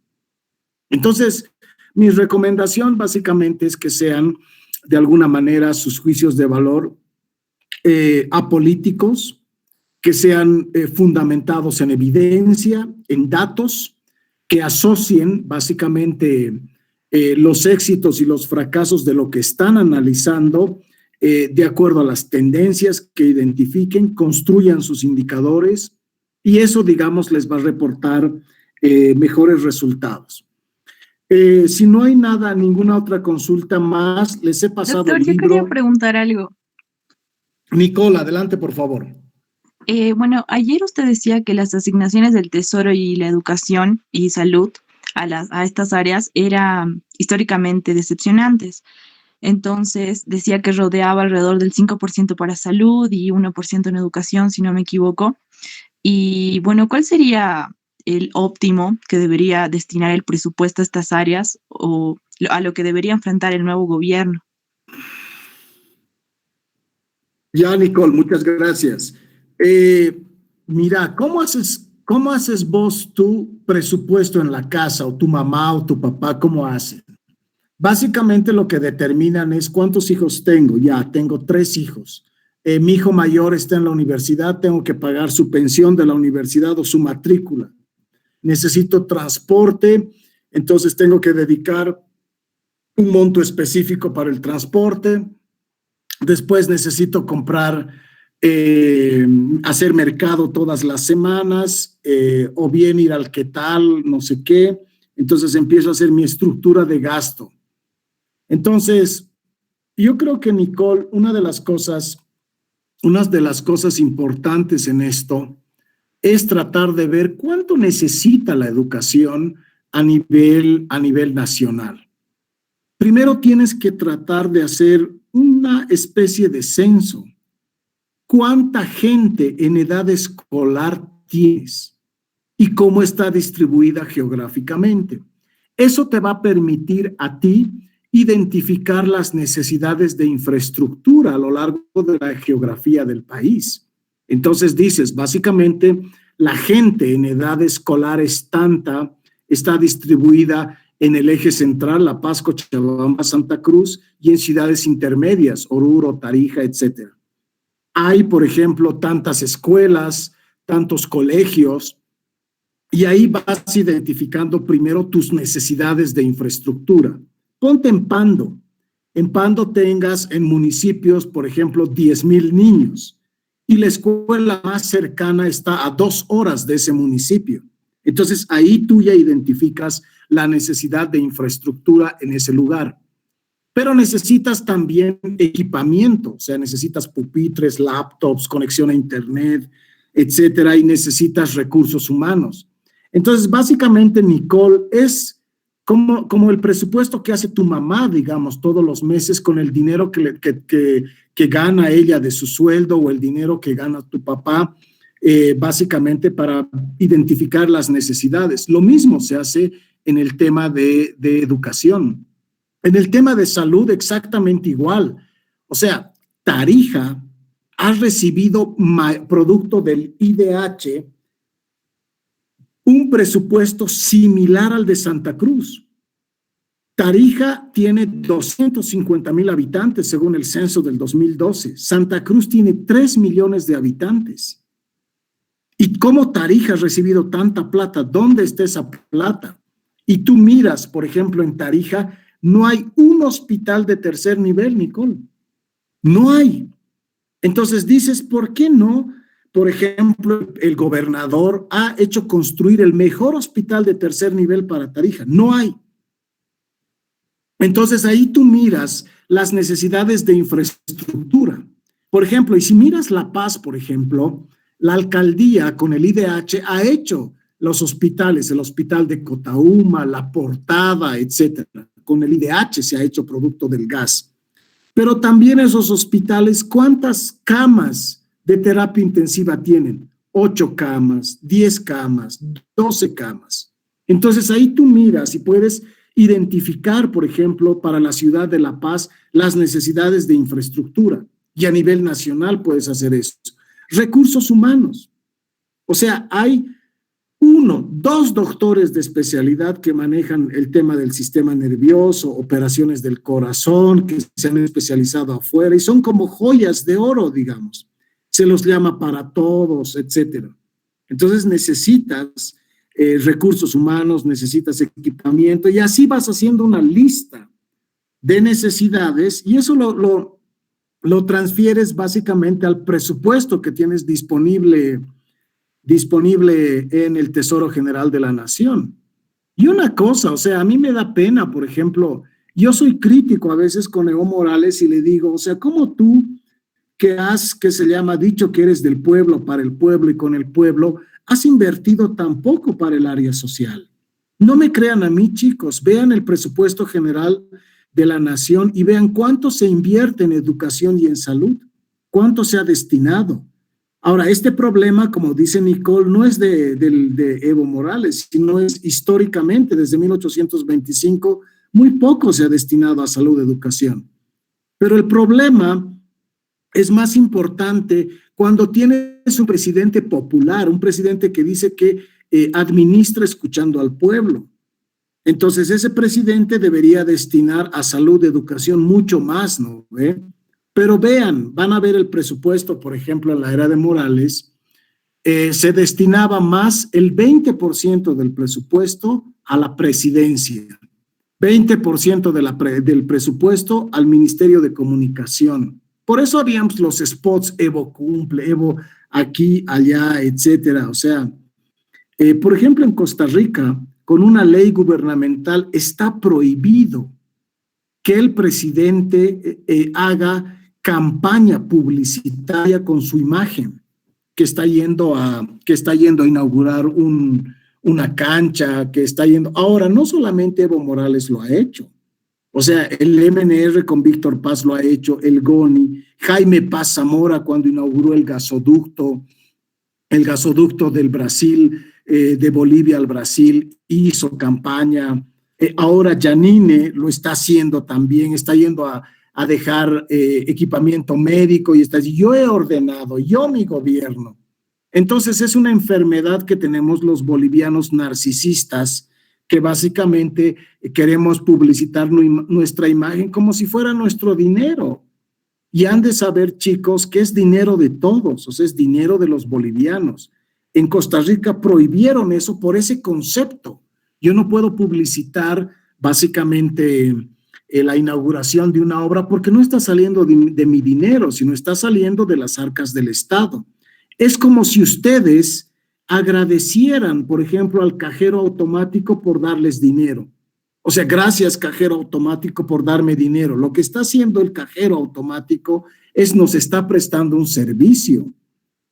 Entonces, mi recomendación básicamente es que sean de alguna manera sus juicios de valor apolíticos, que sean fundamentados en evidencia, en datos, que asocien básicamente los éxitos y los fracasos de lo que están analizando de acuerdo a las tendencias que identifiquen, construyan sus indicadores y eso, digamos, les va a reportar mejores resultados. Si no hay ninguna otra consulta más, les he pasado Doctor, el libro. yo quería preguntar algo. Nicole, adelante, por favor. Bueno, ayer usted decía que las asignaciones del Tesoro y la educación y salud a estas áreas eran históricamente decepcionantes. Entonces, decía que rodeaba alrededor del 5% para salud y 1% en educación, si no me equivoco. Y bueno, ¿cuál sería el óptimo que debería destinar el presupuesto a estas áreas o a lo que debería enfrentar el nuevo gobierno? Ya, Nicole, muchas gracias. Mira, ¿cómo haces vos tu presupuesto en la casa, o tu mamá o tu papá, cómo hacen? Básicamente lo que determinan es cuántos hijos tengo. Ya, tengo 3 hijos. Mi hijo mayor está en la universidad, tengo que pagar su pensión de la universidad o su matrícula. Necesito transporte, entonces tengo que dedicar un monto específico para el transporte. Después necesito comprar, hacer mercado todas las semanas, o bien ir al qué tal, no sé qué. entonces empiezo a hacer mi estructura de gasto. Entonces, yo creo que, Nicole, una de las cosas importantes en esto es tratar de ver cuánto necesita la educación a nivel nacional. Primero tienes que tratar de hacer una especie de censo. ¿Cuánta gente en edad escolar tienes? ¿Y cómo está distribuida geográficamente? Eso te va a permitir a ti identificar las necesidades de infraestructura a lo largo de la geografía del país. Entonces dices, básicamente, la gente en edad escolar es tanta, está distribuida en el eje central, La Paz, Cochabamba, Santa Cruz, y en ciudades intermedias, Oruro, Tarija, etc. Hay, por ejemplo, tantas escuelas, tantos colegios, y ahí vas identificando primero tus necesidades de infraestructura. Ponte en Pando. En Pando tengas en municipios, por ejemplo, 10,000 niños, y la escuela más cercana está a 2 horas de ese municipio. Entonces, ahí tú ya identificas la necesidad de infraestructura en ese lugar. Pero necesitas también equipamiento, o sea, necesitas pupitres, laptops, conexión a internet, etcétera, y necesitas recursos humanos. Entonces, básicamente, Nicole, es como el presupuesto que hace tu mamá, digamos, todos los meses con el dinero que gana ella de su sueldo o el dinero que gana tu papá, básicamente para identificar las necesidades. Lo mismo se hace en el tema de educación. En el tema de salud, exactamente igual. O sea, Tarija ha recibido, producto del IDH, un presupuesto similar al de Santa Cruz. Tarija tiene 250,000 habitantes según el censo del 2012. Santa Cruz tiene 3 millones de habitantes. ¿Y cómo Tarija ha recibido tanta plata? ¿Dónde está esa plata? Y tú miras, por ejemplo, en Tarija, no hay un hospital de tercer nivel, Nicole. No hay. Entonces dices, ¿por qué no? Por ejemplo, el gobernador ha hecho construir el mejor hospital de tercer nivel para Tarija. No hay. Entonces ahí tú miras las necesidades de infraestructura. Por ejemplo, y si miras La Paz, por ejemplo, la alcaldía con el IDH ha hecho los hospitales, el hospital de Cotauma, La Portada, etcétera. Con el IDH se ha hecho producto del gas. Pero también esos hospitales, ¿cuántas camas de terapia intensiva tienen? 8 camas, 10 camas, 12 camas. Entonces ahí tú miras y puedes identificar, por ejemplo, para la ciudad de La Paz, las necesidades de infraestructura. Y a nivel nacional puedes hacer eso. Recursos humanos. O sea, hay 1, 2 doctores de especialidad que manejan el tema del sistema nervioso, operaciones del corazón, que se han especializado afuera y son como joyas de oro, digamos. Se los llama para todos, etcétera. Entonces necesitas recursos humanos, necesitas equipamiento y así vas haciendo una lista de necesidades y eso lo transfieres básicamente al presupuesto que tienes disponible en el Tesoro General de la Nación. Y una cosa, o sea, a mí me da pena, por ejemplo, yo soy crítico a veces con Evo Morales y le digo, o sea, ¿cómo tú que se llama dicho que eres del pueblo, para el pueblo y con el pueblo, has invertido tan poco para el área social? No me crean a mí, chicos, vean el presupuesto general de la nación y vean cuánto se invierte en educación y en salud, cuánto se ha destinado. Ahora, este problema, como dice Nicole, no es de Evo Morales, sino es históricamente, desde 1825, muy poco se ha destinado a salud y educación. Pero el problema es más importante cuando tienes un presidente popular, un presidente que dice que administra escuchando al pueblo. Entonces, ese presidente debería destinar a salud y educación mucho más, ¿no? Pero vean, van a ver el presupuesto, por ejemplo, en la era de Morales, se destinaba más el 20% del presupuesto a la presidencia, 20% del presupuesto al Ministerio de Comunicación. Por eso habíamos los spots Evo cumple, Evo aquí, allá, etcétera. O sea, por ejemplo, en Costa Rica con una ley gubernamental, está prohibido que el presidente haga campaña publicitaria con su imagen, que está yendo a inaugurar una cancha, que está yendo. Ahora, no solamente Evo Morales lo ha hecho. O sea, el MNR con Víctor Paz lo ha hecho, el GONI, Jaime Paz Zamora cuando inauguró el gasoducto del Brasil, de Bolivia al Brasil, hizo campaña. Ahora Yanine lo está haciendo también, está yendo a dejar equipamiento médico y está diciendo, yo he ordenado, yo mi gobierno. Entonces es una enfermedad que tenemos los bolivianos narcisistas, que básicamente queremos publicitar nuestra imagen como si fuera nuestro dinero. Y han de saber, chicos, que es dinero de todos, o sea, es dinero de los bolivianos. En Costa Rica prohibieron eso por ese concepto. Yo no puedo publicitar básicamente la inauguración de una obra porque no está saliendo de mi dinero, sino está saliendo de las arcas del Estado. Es como si ustedes agradecieran, por ejemplo, al cajero automático por darles dinero. O sea, gracias, cajero automático, por darme dinero. Lo que está haciendo el cajero automático es nos está prestando un servicio.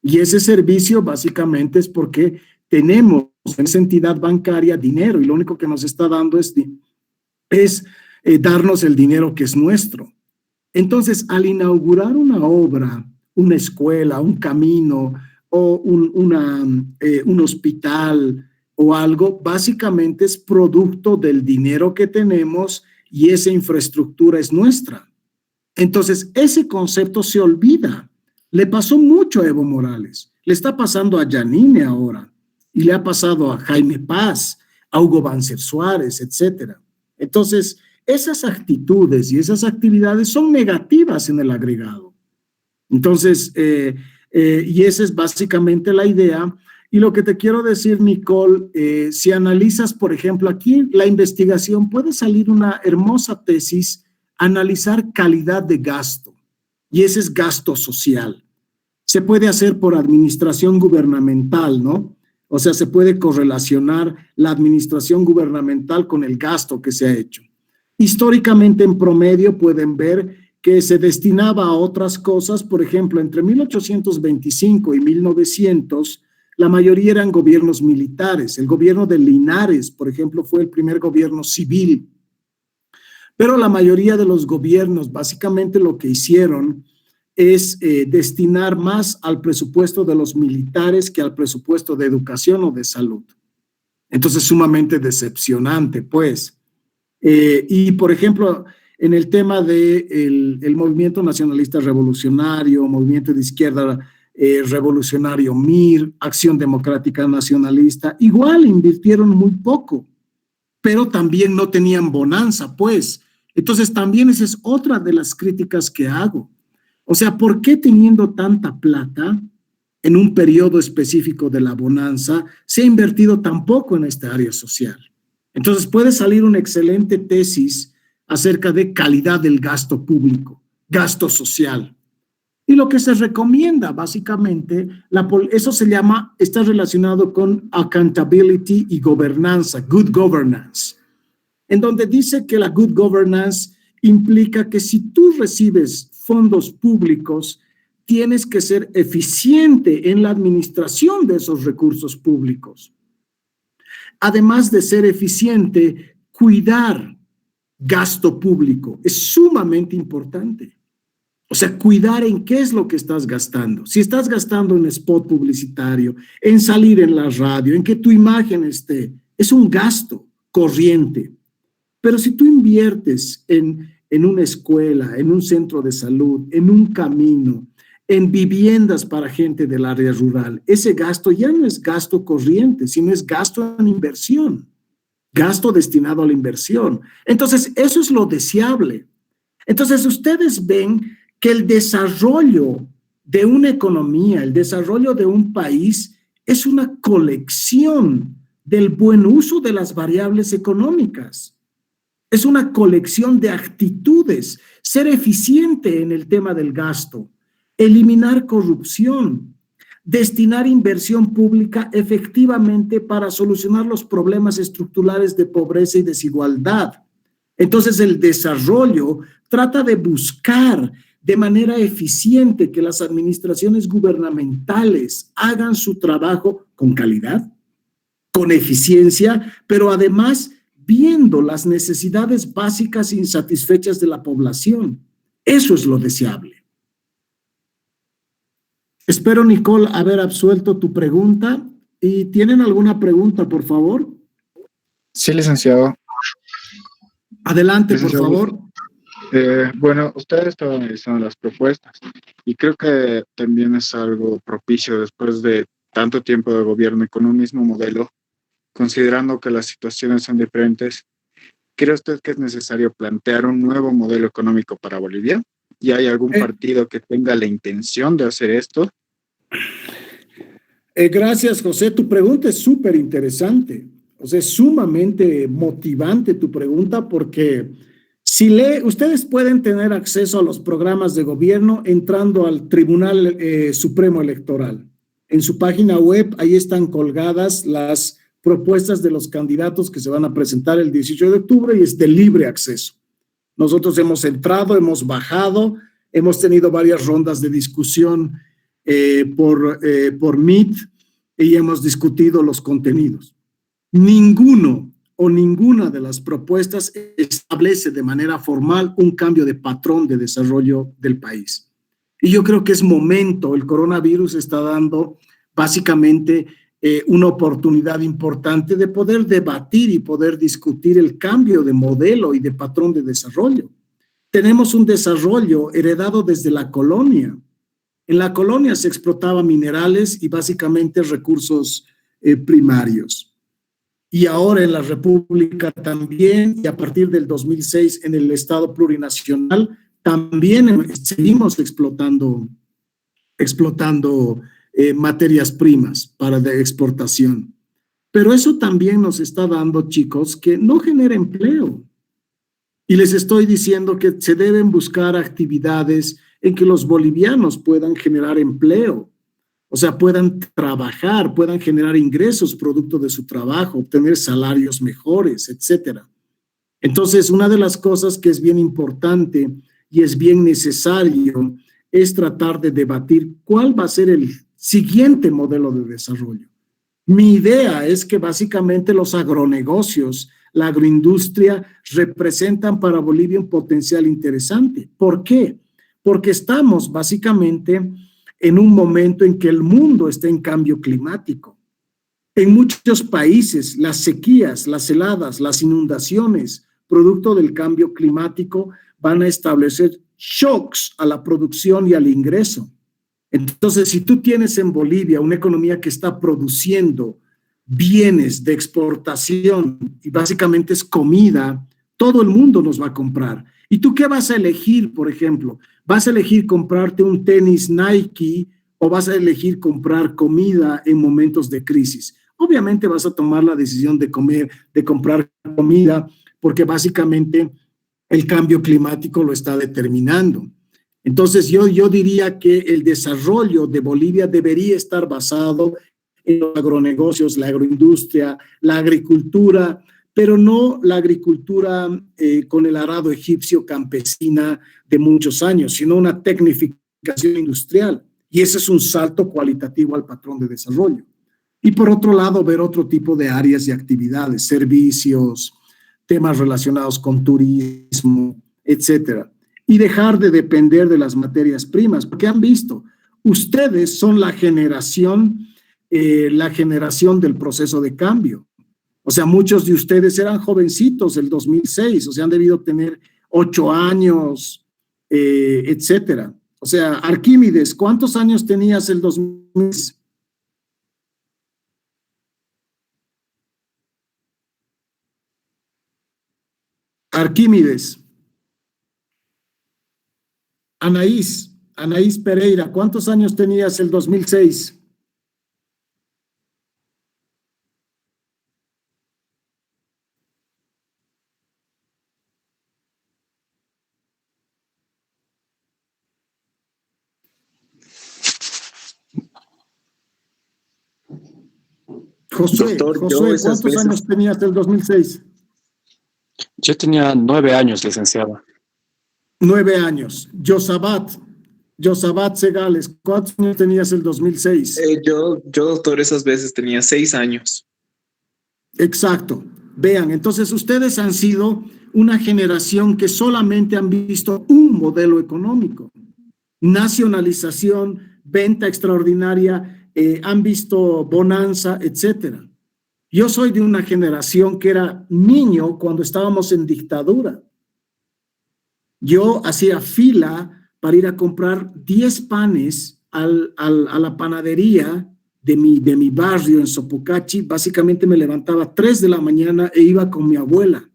Y ese servicio básicamente es porque tenemos en esa entidad bancaria dinero y lo único que nos está dando es darnos el dinero que es nuestro. Entonces, al inaugurar una obra, una escuela, un camino o un hospital o algo, básicamente es producto del dinero que tenemos y esa infraestructura es nuestra. Entonces, ese concepto se olvida. Le pasó mucho a Evo Morales, le está pasando a Yanine ahora y le ha pasado a Jaime Paz, a Hugo Banzer Suárez, etcétera. Entonces, esas actitudes y esas actividades son negativas en el agregado. Entonces, y esa es básicamente la idea. Y lo que te quiero decir, Nicole, si analizas, por ejemplo, aquí la investigación, puede salir una hermosa tesis, analizar calidad de gasto. Y ese es gasto social. Se puede hacer por administración gubernamental, ¿no? O sea, se puede correlacionar la administración gubernamental con el gasto que se ha hecho. Históricamente, en promedio, pueden ver que se destinaba a otras cosas. Por ejemplo, entre 1825 y 1900, la mayoría eran gobiernos militares. El gobierno de Linares, por ejemplo, fue el primer gobierno civil. Pero la mayoría de los gobiernos, básicamente lo que hicieron es destinar más al presupuesto de los militares que al presupuesto de educación o de salud. Entonces, sumamente decepcionante, pues. Y, por ejemplo, en el tema del movimiento nacionalista revolucionario, movimiento de izquierda revolucionario MIR, Acción Democrática Nacionalista, igual invirtieron muy poco, pero también no tenían bonanza, pues. Entonces, también esa es otra de las críticas que hago. O sea, ¿por qué teniendo tanta plata en un periodo específico de la bonanza se ha invertido tan poco en esta área social? Entonces puede salir una excelente tesis acerca de calidad del gasto público, gasto social. Y lo que se recomienda básicamente, eso se llama, está relacionado con accountability y gobernanza, good governance, en donde dice que la good governance implica que si tú recibes fondos públicos, tienes que ser eficiente en la administración de esos recursos públicos. Además de ser eficiente, cuidar gasto público es sumamente importante. O sea, cuidar en qué es lo que estás gastando. Si estás gastando en spot publicitario, en salir en la radio, en que tu imagen esté, es un gasto corriente. Pero si tú inviertes en una escuela, en un centro de salud, en un camino, en viviendas para gente del área rural, ese gasto ya no es gasto corriente, sino es gasto en inversión, gasto destinado a la inversión. Entonces, eso es lo deseable. Entonces, ustedes ven que el desarrollo de una economía, el desarrollo de un país es una colección del buen uso de las variables económicas. Es una colección de actitudes, ser eficiente en el tema del gasto, eliminar corrupción, destinar inversión pública efectivamente para solucionar los problemas estructurales de pobreza y desigualdad. Entonces, el desarrollo trata de buscar de manera eficiente que las administraciones gubernamentales hagan su trabajo con calidad, con eficiencia, pero además viendo las necesidades básicas e insatisfechas de la población. Eso es lo deseable. Espero, Nicole, haber absuelto tu pregunta. ¿Y tienen alguna pregunta, por favor? Sí, licenciado. Adelante, Licenciado, por favor. Bueno, usted estaba analizando las propuestas y creo que también es algo propicio después de tanto tiempo de gobierno y con un mismo modelo, considerando que las situaciones son diferentes. ¿Cree usted que es necesario plantear un nuevo modelo económico para Bolivia? ¿Y hay algún partido que tenga la intención de hacer esto? Gracias, José. Tu pregunta es súper interesante. O sea, es sumamente motivante tu pregunta porque si ustedes pueden tener acceso a los programas de gobierno entrando al Tribunal Supremo Electoral. En su página web, ahí están colgadas las propuestas de los candidatos que se van a presentar el 18 de octubre y es de libre acceso. Nosotros hemos entrado, hemos bajado, hemos tenido varias rondas de discusión por Meet y hemos discutido los contenidos. Ninguno o ninguna de las propuestas establece de manera formal un cambio de patrón de desarrollo del país. Y yo creo que es momento, el coronavirus está dando básicamente una oportunidad importante de poder debatir y poder discutir el cambio de modelo y de patrón de desarrollo. Tenemos un desarrollo heredado desde la colonia. En la colonia se explotaba minerales y básicamente recursos primarios. Y ahora en la República también, y a partir del 2006 en el Estado plurinacional, también seguimos explotando materias primas para de exportación. Pero eso también nos está dando, chicos, que no genera empleo. Y les estoy diciendo que se deben buscar actividades en que los bolivianos puedan generar empleo, o sea, puedan trabajar, puedan generar ingresos producto de su trabajo, obtener salarios mejores, etcétera. Entonces, una de las cosas que es bien importante y es bien necesario es tratar de debatir cuál va a ser el siguiente modelo de desarrollo. Mi idea es que básicamente los agronegocios, la agroindustria representan para Bolivia un potencial interesante. ¿Por qué? Porque estamos básicamente en un momento en que el mundo está en cambio climático. En muchos países, las sequías, las heladas, las inundaciones, producto del cambio climático, van a establecer shocks a la producción y al ingreso. Entonces, si tú tienes en Bolivia una economía que está produciendo bienes de exportación y básicamente es comida, todo el mundo nos va a comprar. ¿Y tú qué vas a elegir, por ejemplo? ¿Vas a elegir comprarte un tenis Nike o vas a elegir comprar comida en momentos de crisis? Obviamente vas a tomar la decisión de comprar comida, porque básicamente el cambio climático lo está determinando. Entonces, yo diría que el desarrollo de Bolivia debería estar basado en los agronegocios, la agroindustria, la agricultura, pero no la agricultura con el arado egipcio campesina de muchos años, sino una tecnificación industrial. Y ese es un salto cualitativo al patrón de desarrollo. Y por otro lado, ver otro tipo de áreas y actividades, servicios, temas relacionados con turismo, etcétera. Y dejar de depender de las materias primas, porque han visto, ustedes son la generación del proceso de cambio. O sea, muchos de ustedes eran jovencitos del 2006, o sea, han debido tener 8 años, etcétera. O sea, Arquímedes, ¿cuántos años tenías el 2006? Arquímedes. Anaís Pereira, ¿cuántos años tenías el 2006? Josué, Doctor, ¿cuántos años tenías del 2006? Yo tenía 9 años, licenciado. 9 años. Yosabat Segales, ¿cuántos años tenías el 2006? Yo, doctor, esas veces tenía 6 años. Exacto. Vean, entonces ustedes han sido una generación que solamente han visto un modelo económico. Nacionalización, venta extraordinaria, han visto bonanza, etcétera. Yo soy de una generación que era niño cuando estábamos en dictadura. Yo hacía fila para ir a comprar 10 panes a la panadería de mi barrio en Sopocachi. Básicamente me levantaba a 3 de la mañana e iba con mi abuela.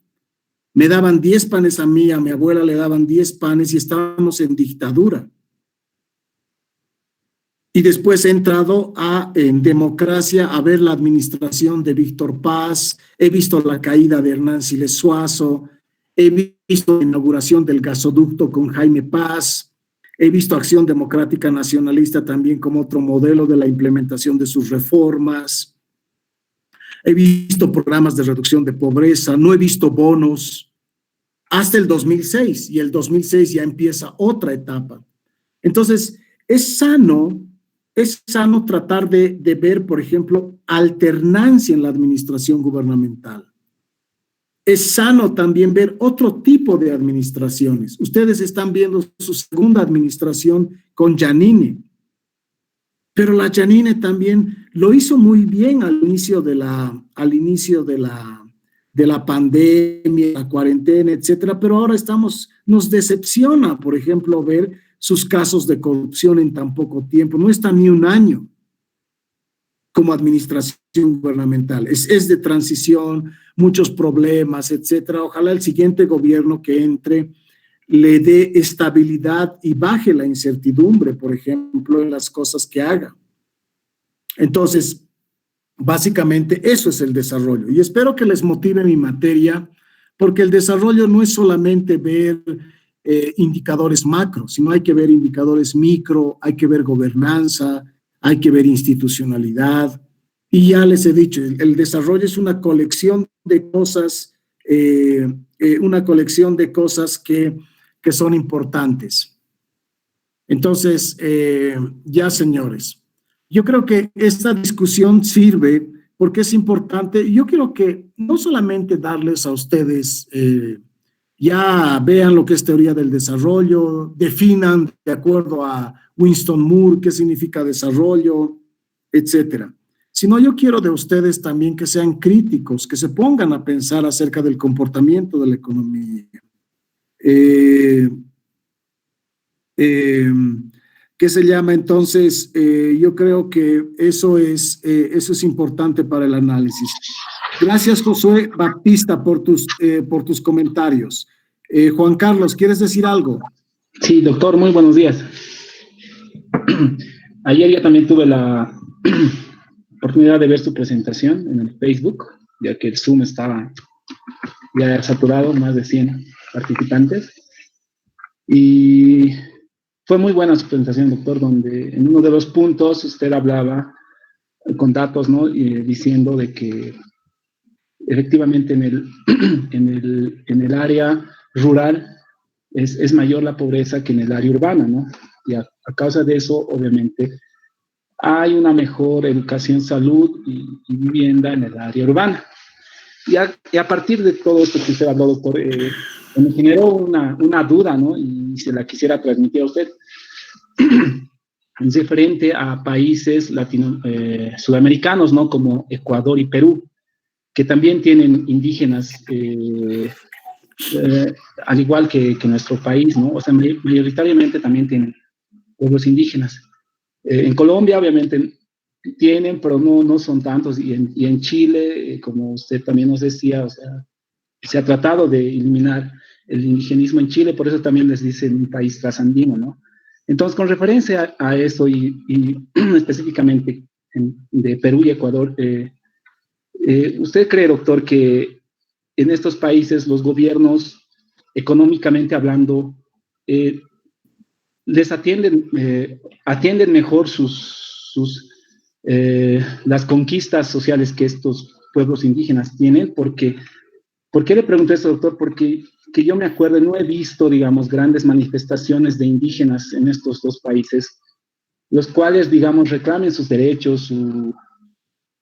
Me daban 10 panes a mí, a mi abuela le daban 10 panes y estábamos en dictadura. Y después he entrado en democracia a ver la administración de Víctor Paz, he visto la caída de Hernán Siles Suazo, he visto la inauguración del gasoducto con Jaime Paz, he visto Acción Democrática Nacionalista también como otro modelo de la implementación de sus reformas, he visto programas de reducción de pobreza, no he visto bonos hasta el 2006 y el 2006 ya empieza otra etapa. Entonces, es sano tratar de ver, por ejemplo, alternancia en la administración gubernamental. Es sano también ver otro tipo de administraciones. Ustedes están viendo su segunda administración con Yanine, pero la Yanine también lo hizo muy bien al inicio de la pandemia, la cuarentena, etcétera, pero ahora nos decepciona, por ejemplo, ver sus casos de corrupción en tan poco tiempo. No está ni un año como administración gubernamental. Es de transición, muchos problemas, etcétera. Ojalá el siguiente gobierno que entre le dé estabilidad y baje la incertidumbre, por ejemplo, en las cosas que haga. Entonces, básicamente eso es el desarrollo. Y espero que les motive mi materia, porque el desarrollo no es solamente ver indicadores macro, sino hay que ver indicadores micro, hay que ver gobernanza, hay que ver institucionalidad. Y ya les he dicho, el desarrollo es una colección de cosas, que son importantes. Entonces, ya señores, yo creo que esta discusión sirve porque es importante. Yo quiero que no solamente darles a ustedes, ya vean lo que es teoría del desarrollo, definan de acuerdo a Winston Moore qué significa desarrollo, etcétera. Sino yo quiero de ustedes también que sean críticos, que se pongan a pensar acerca del comportamiento de la economía. ¿Qué se llama? Entonces, yo creo que eso es importante para el análisis. Gracias, Josué Baptista, por tus comentarios. Juan Carlos, ¿quieres decir algo? Sí, doctor, muy buenos días. Ayer ya también tuve la oportunidad de ver su presentación en el Facebook, ya que el Zoom estaba ya saturado, más de 100 participantes. Y fue muy buena su presentación, doctor, donde en uno de los puntos usted hablaba con datos, ¿no? Diciendo de que efectivamente en el área rural es mayor la pobreza que en el área urbana, ¿no? Y a causa de eso, obviamente, hay una mejor educación, salud y vivienda en el área urbana. Y a partir de todo esto que usted habló, doctor, me generó una duda, ¿no? Y se la quisiera transmitir a usted. Es diferente a países sudamericanos, ¿no? Como Ecuador y Perú, que también tienen indígenas, al igual que nuestro país, ¿no? O sea, mayoritariamente también tienen pueblos indígenas. En Colombia, obviamente, tienen, pero no son tantos. Y en Chile, como usted también nos decía, o sea, se ha tratado de eliminar el indigenismo en Chile, por eso también les dicen un país trasandino, ¿no? Entonces, con referencia a eso y específicamente de Perú y Ecuador, ¿usted cree, doctor, que en estos países los gobiernos, económicamente hablando, les atienden mejor sus las conquistas sociales que estos pueblos indígenas tienen. ¿Por qué le pregunto esto, doctor? Porque que yo me acuerdo, no he visto, digamos, grandes manifestaciones de indígenas en estos dos países, los cuales, digamos, reclamen sus derechos,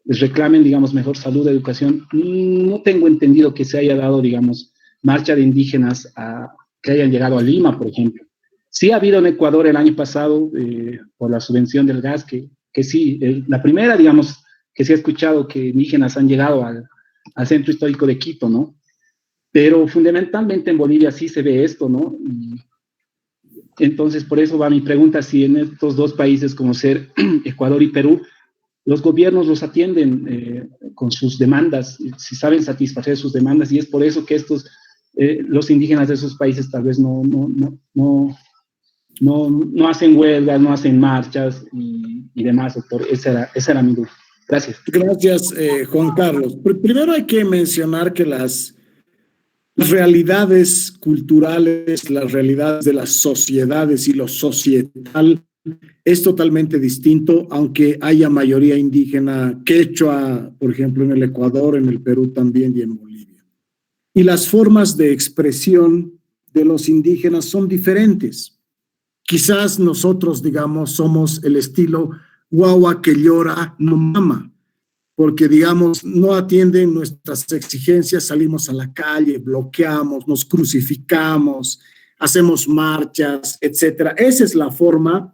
les reclamen, digamos, mejor salud, educación. No tengo entendido que se haya dado, digamos, marcha de indígenas que hayan llegado a Lima, por ejemplo. Sí ha habido en Ecuador el año pasado, por la subvención del gas, que sí, la primera, digamos, que se ha escuchado que indígenas han llegado al centro histórico de Quito, ¿no? Pero fundamentalmente en Bolivia sí se ve esto, ¿no? Y entonces, por eso va mi pregunta, si en estos dos países, como ser Ecuador y Perú, los gobiernos los atienden con sus demandas, si saben satisfacer sus demandas, y es por eso que los indígenas de esos países tal vez no hacen huelgas, no hacen marchas y demás, doctor. Esa era mi duda. Gracias. Gracias, Juan Carlos. Primero hay que mencionar que las realidades culturales, las realidades de las sociedades y lo societal es totalmente distinto, aunque haya mayoría indígena quechua, por ejemplo, en el Ecuador, en el Perú también y en Bolivia. Y las formas de expresión de los indígenas son diferentes. Quizás nosotros, digamos, somos el estilo guagua que llora, no mama, porque, digamos, no atienden nuestras exigencias, salimos a la calle, bloqueamos, nos crucificamos, hacemos marchas, etcétera. Esa es la forma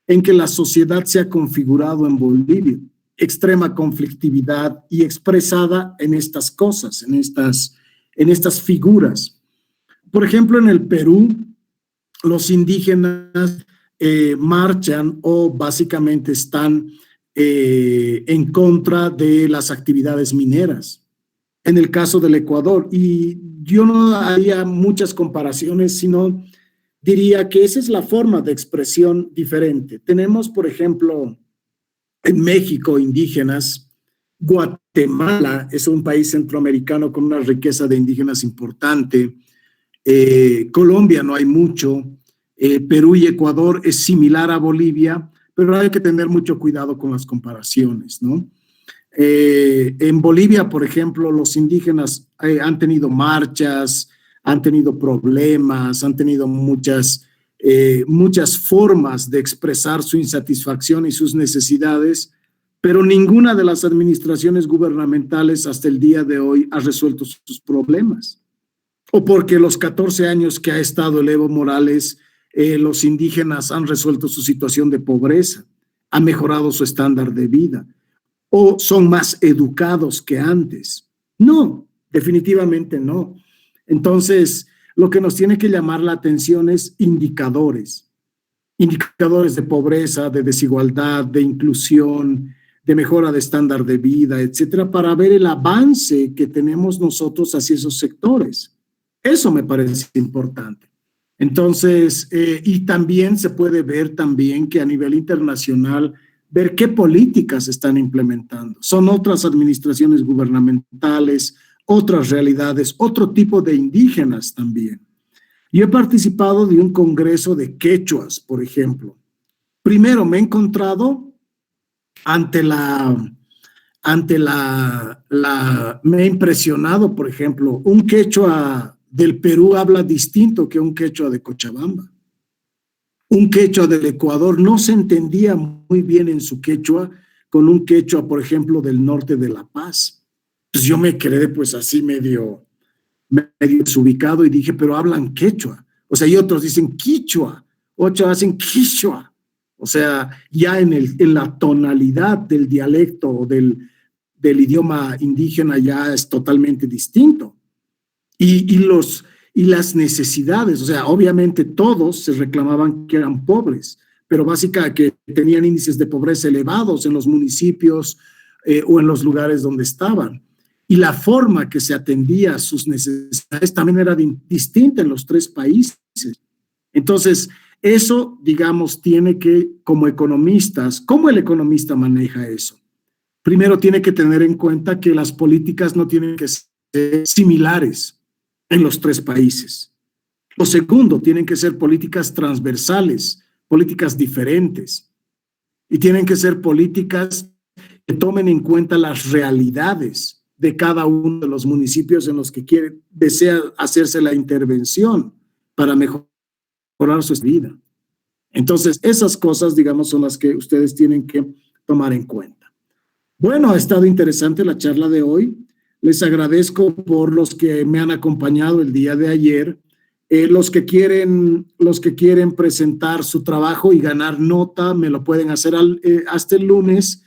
en que la sociedad se ha configurado en Bolivia, extrema conflictividad y expresada en estas cosas, en estas figuras. Por ejemplo, en el Perú, los indígenas marchan o básicamente están en contra de las actividades mineras. En el caso del Ecuador, y yo no haría muchas comparaciones, sino diría que esa es la forma de expresión diferente. Tenemos, por ejemplo, en México indígenas. Guatemala es un país centroamericano con una riqueza de indígenas importante. Colombia no hay mucho. Perú y Ecuador es similar a Bolivia, pero hay que tener mucho cuidado con las comparaciones, ¿no? En Bolivia, por ejemplo, los indígenas han tenido marchas, han tenido problemas, han tenido muchas formas de expresar su insatisfacción y sus necesidades, pero ninguna de las administraciones gubernamentales hasta el día de hoy ha resuelto sus problemas. O porque los 14 años que ha estado el Evo Morales, los indígenas han resuelto su situación de pobreza, han mejorado su estándar de vida, o son más educados que antes. No, definitivamente no. Entonces, lo que nos tiene que llamar la atención es indicadores de pobreza, de desigualdad, de inclusión, de mejora de estándar de vida, etcétera, para ver el avance que tenemos nosotros hacia esos sectores. Eso me parece importante. Entonces, y también se puede ver también que a nivel internacional, ver qué políticas están implementando. Son otras administraciones gubernamentales, otras realidades, otro tipo de indígenas también. Yo he participado de un congreso de quechuas, por ejemplo. Primero me he encontrado me ha impresionado, por ejemplo, un quechua del Perú habla distinto que un quechua de Cochabamba. Un quechua del Ecuador no se entendía muy bien en su quechua con un quechua, por ejemplo, del norte de La Paz. Pues yo me quedé pues así medio desubicado y dije, pero hablan quechua. O sea, y otros dicen quichua, otros hacen quichua. O sea, ya en la tonalidad del dialecto o del idioma indígena ya es totalmente distinto. Y las necesidades, o sea, obviamente todos se reclamaban que eran pobres, pero básicamente que tenían índices de pobreza elevados en los municipios o en los lugares donde estaban. Y la forma que se atendía a sus necesidades también era distinta en los tres países. Entonces, eso, digamos, tiene que, como economistas, ¿cómo el economista maneja eso? Primero tiene que tener en cuenta que las políticas no tienen que ser similares en los tres países. Lo segundo, tienen que ser políticas transversales, políticas diferentes. Y tienen que ser políticas que tomen en cuenta las realidades de cada uno de los municipios en los que desea hacerse la intervención para mejorar su vida. Entonces, esas cosas, digamos, son las que ustedes tienen que tomar en cuenta. Bueno, ha estado interesante la charla de hoy. Les agradezco por los que me han acompañado el día de ayer. Los que quieren presentar su trabajo y ganar nota, me lo pueden hacer hasta el lunes.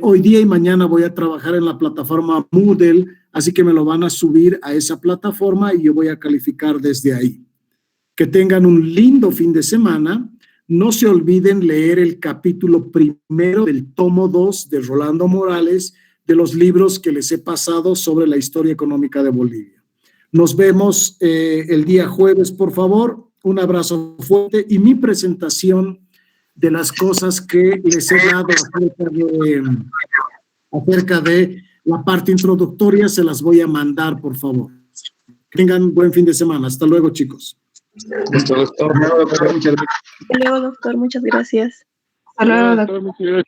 Hoy día y mañana voy a trabajar en la plataforma Moodle, así que me lo van a subir a esa plataforma y yo voy a calificar desde ahí. Que tengan un lindo fin de semana. No se olviden leer el capítulo 1 del tomo 2 de Rolando Morales, de los libros que les he pasado sobre la historia económica de Bolivia. Nos vemos el día jueves, por favor. Un abrazo fuerte y mi presentación de las cosas que les he dado acerca de la parte introductoria se las voy a mandar, por favor. Que tengan buen fin de semana. Hasta luego, chicos. Listo, doctor. Hasta luego, doctor. Muchas gracias. Hasta luego, doctor.